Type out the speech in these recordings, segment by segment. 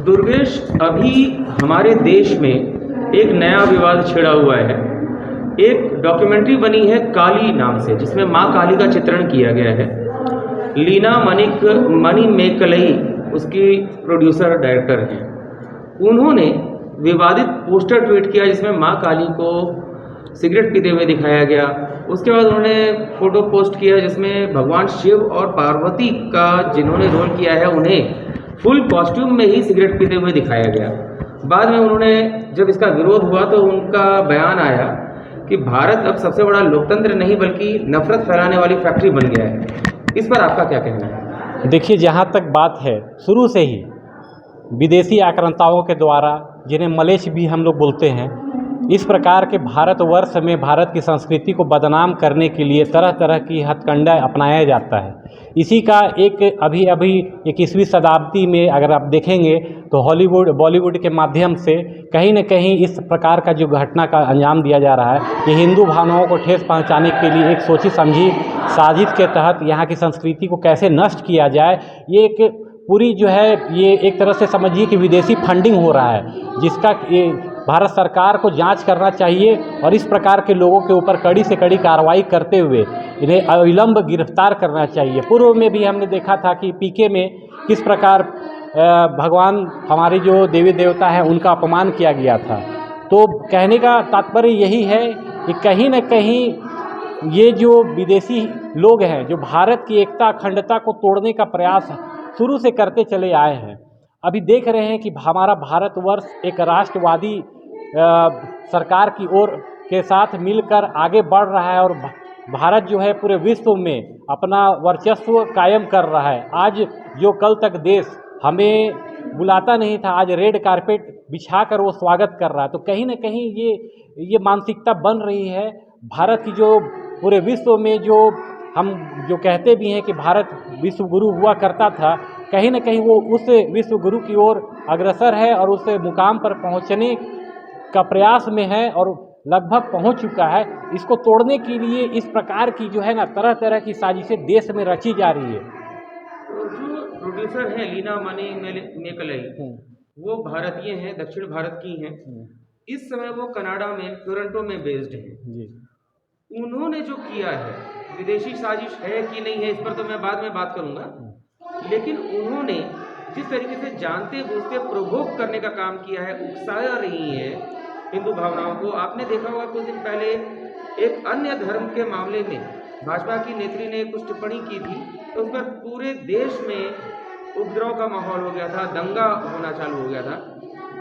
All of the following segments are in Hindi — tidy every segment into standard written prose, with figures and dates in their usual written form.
दुर्गेश, अभी हमारे देश में एक नया विवाद छिड़ा हुआ है। एक डॉक्यूमेंट्री बनी है काली नाम से, जिसमें माँ काली का चित्रण किया गया है। लीना मणिमेकलई उसकी प्रोड्यूसर डायरेक्टर हैं। उन्होंने विवादित पोस्टर ट्वीट किया जिसमें माँ काली को सिगरेट पीते हुए दिखाया गया। उसके बाद उन्होंने फोटो पोस्ट किया जिसमें भगवान शिव और पार्वती का जिन्होंने रोल किया है उन्हें फुल कॉस्ट्यूम में ही सिगरेट पीते हुए दिखाया गया। बाद में उन्होंने, जब इसका विरोध हुआ तो उनका बयान आया कि भारत अब सबसे बड़ा लोकतंत्र नहीं बल्कि नफरत फैलाने वाली फैक्ट्री बन गया है। इस पर आपका क्या कहना है? देखिए, जहाँ तक बात है, शुरू से ही विदेशी आक्रांताओं के द्वारा, जिन्हें मलेच्छ भी हम लोग बोलते हैं, इस प्रकार के भारतवर्ष में भारत की संस्कृति को बदनाम करने के लिए तरह तरह की हथकंडा अपनाया जाता है। इसी का एक अभी 21वीं शताब्दी में अगर आप देखेंगे तो हॉलीवुड बॉलीवुड के माध्यम से कहीं न कहीं इस प्रकार का जो घटना का अंजाम दिया जा रहा है, ये हिंदू भावनाओं को ठेस पहुंचाने के लिए एक सोची समझी साजिश के तहत यहाँ की संस्कृति को कैसे नष्ट किया जाए, ये एक पूरी जो है, ये एक तरह से समझिए कि विदेशी फंडिंग हो रहा है, जिसका ये भारत सरकार को जांच करना चाहिए और इस प्रकार के लोगों के ऊपर कड़ी से कड़ी कार्रवाई करते हुए इन्हें अविलंब गिरफ्तार करना चाहिए। पूर्व में भी हमने देखा था कि पीके में किस प्रकार भगवान, हमारे जो देवी देवता हैं, उनका अपमान किया गया था। तो कहने का तात्पर्य यही है कि कहीं न कहीं ये जो विदेशी लोग हैं, जो भारत की एकता अखंडता को तोड़ने का प्रयास शुरू से करते चले आए हैं, अभी देख रहे हैं कि हमारा भारतवर्ष एक राष्ट्रवादी सरकार की ओर के साथ मिलकर आगे बढ़ रहा है और भारत जो है पूरे विश्व में अपना वर्चस्व कायम कर रहा है। आज जो कल तक देश हमें बुलाता नहीं था, आज रेड कारपेट बिछाकर वो स्वागत कर रहा है। तो कहीं ना कहीं ये मानसिकता बन रही है भारत की, जो पूरे विश्व में जो हम जो कहते भी हैं कि भारत विश्व गुरु हुआ करता था, कहीं ना कहीं वो उस विश्व गुरु की ओर अग्रसर है और उस मुकाम पर पहुंचने का प्रयास में है और लगभग पहुंच चुका है। इसको तोड़ने के लिए इस प्रकार की जो है ना, तरह तरह की साजिशें देश में रची जा रही है। जो प्रोड्यूसर हैं लीना मणिमेकलई, वो भारतीय हैं, दक्षिण भारत की हैं। इस समय वो कनाडा में टोरंटो में बेस्ड हैं। उन्होंने जो किया है, विदेशी साजिश है कि नहीं है, इस पर तो मैं बाद में बात करूंगा, लेकिन उन्होंने जिस तरीके से जानते बूझते प्रोवोक करने का काम किया है, उकसाया रही है हिंदू भावनाओं को। आपने देखा होगा कुछ दिन पहले एक अन्य धर्म के मामले में भाजपा की नेत्री ने कुछ टिप्पणी की थी, तो उस पर पूरे देश में उपद्रव का माहौल हो गया था, दंगा होना चालू हो गया था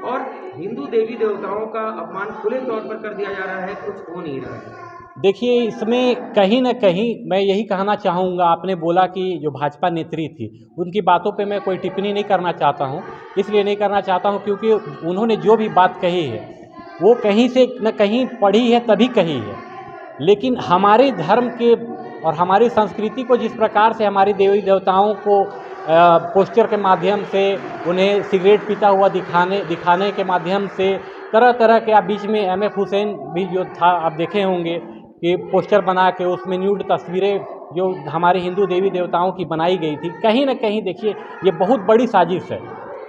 और हिंदू देवी देवताओं का अपमान खुले तौर पर कर दिया जा रहा है, कुछ हो नहीं रहा है। देखिए, इसमें कहीं ना कहीं मैं यही कहना चाहूँगा, आपने बोला कि जो भाजपा नेत्री थी, उनकी बातों पे मैं कोई टिप्पणी नहीं करना चाहता हूँ। इसलिए नहीं करना चाहता हूँ क्योंकि उन्होंने जो भी बात कही है वो कहीं से न कहीं पढ़ी है तभी कही है। लेकिन हमारे धर्म के और हमारी संस्कृति को जिस प्रकार से हमारे देवी देवताओं को पोस्टर के माध्यम से, उन्हें सिगरेट पीता हुआ दिखाने के माध्यम से, तरह तरह के, आप बीच में MF हुसैन भी जो था, आप देखे होंगे कि पोस्टर बना के उसमें न्यूड तस्वीरें जो हमारे हिंदू देवी देवताओं की बनाई गई थी। कहीं ना कहीं देखिए, ये बहुत बड़ी साजिश है,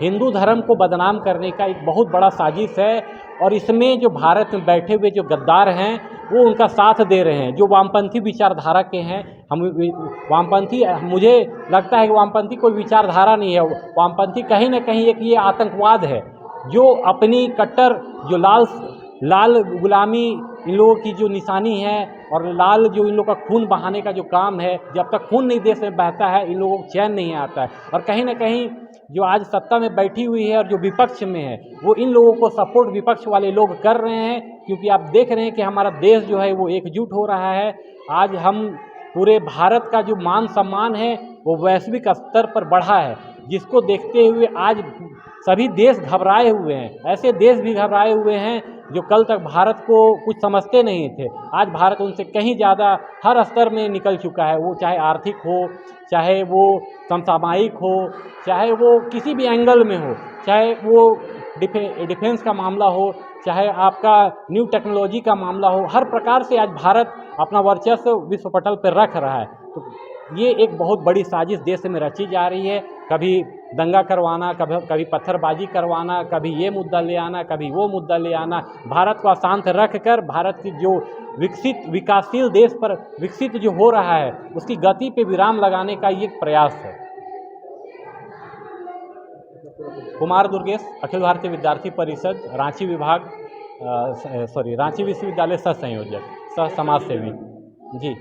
हिंदू धर्म को बदनाम करने का एक बहुत बड़ा साजिश है। और इसमें जो भारत में बैठे हुए जो गद्दार हैं, वो उनका साथ दे रहे हैं। जो वामपंथी विचारधारा के हैं, हम वामपंथी, मुझे लगता है कि वामपंथी कोई विचारधारा नहीं है। वामपंथी कहीं ना कहीं एक ये आतंकवाद है, जो अपनी कट्टर, जो लाल गुलामी इन लोगों की जो निशानी है, और लाल जो इन लोगों का खून बहाने का जो काम है, जब तक खून नहीं देश में बहता है, इन लोगों को चैन नहीं आता है। और कहीं ना कहीं जो आज सत्ता में बैठी हुई है और जो विपक्ष में है, वो इन लोगों को सपोर्ट विपक्ष वाले लोग कर रहे हैं, क्योंकि आप देख रहे हैं कि हमारा देश जो है वो एकजुट हो रहा है। आज हम पूरे भारत का जो मान सम्मान है वो वैश्विक स्तर पर बढ़ा है, जिसको देखते हुए आज सभी देश घबराए हुए हैं। ऐसे देश भी घबराए हुए हैं जो कल तक भारत को कुछ समझते नहीं थे। आज भारत उनसे कहीं ज़्यादा हर स्तर में निकल चुका है, वो चाहे आर्थिक हो, चाहे वो समसामयिक हो, चाहे वो किसी भी एंगल में हो, चाहे वो डिफेंस का मामला हो, चाहे आपका न्यू टेक्नोलॉजी का मामला हो। हर प्रकार से आज भारत अपना वर्चस्व विश्व पटल पर रख रहा है। तो ये एक बहुत बड़ी साजिश देश में रची जा रही है। कभी दंगा करवाना, कभी पत्थरबाजी करवाना, कभी ये मुद्दा ले आना, कभी वो मुद्दा ले आना, भारत को अशांत रख कर भारत की जो विकसित विकासशील देश पर विकसित जो हो रहा है उसकी गति पे विराम लगाने का ये एक प्रयास है। कुमार दुर्गेश, अखिल भारतीय विद्यार्थी परिषद, रांची विभाग, रांची विश्वविद्यालय सह संयोजक, सह समाज सेवी जी।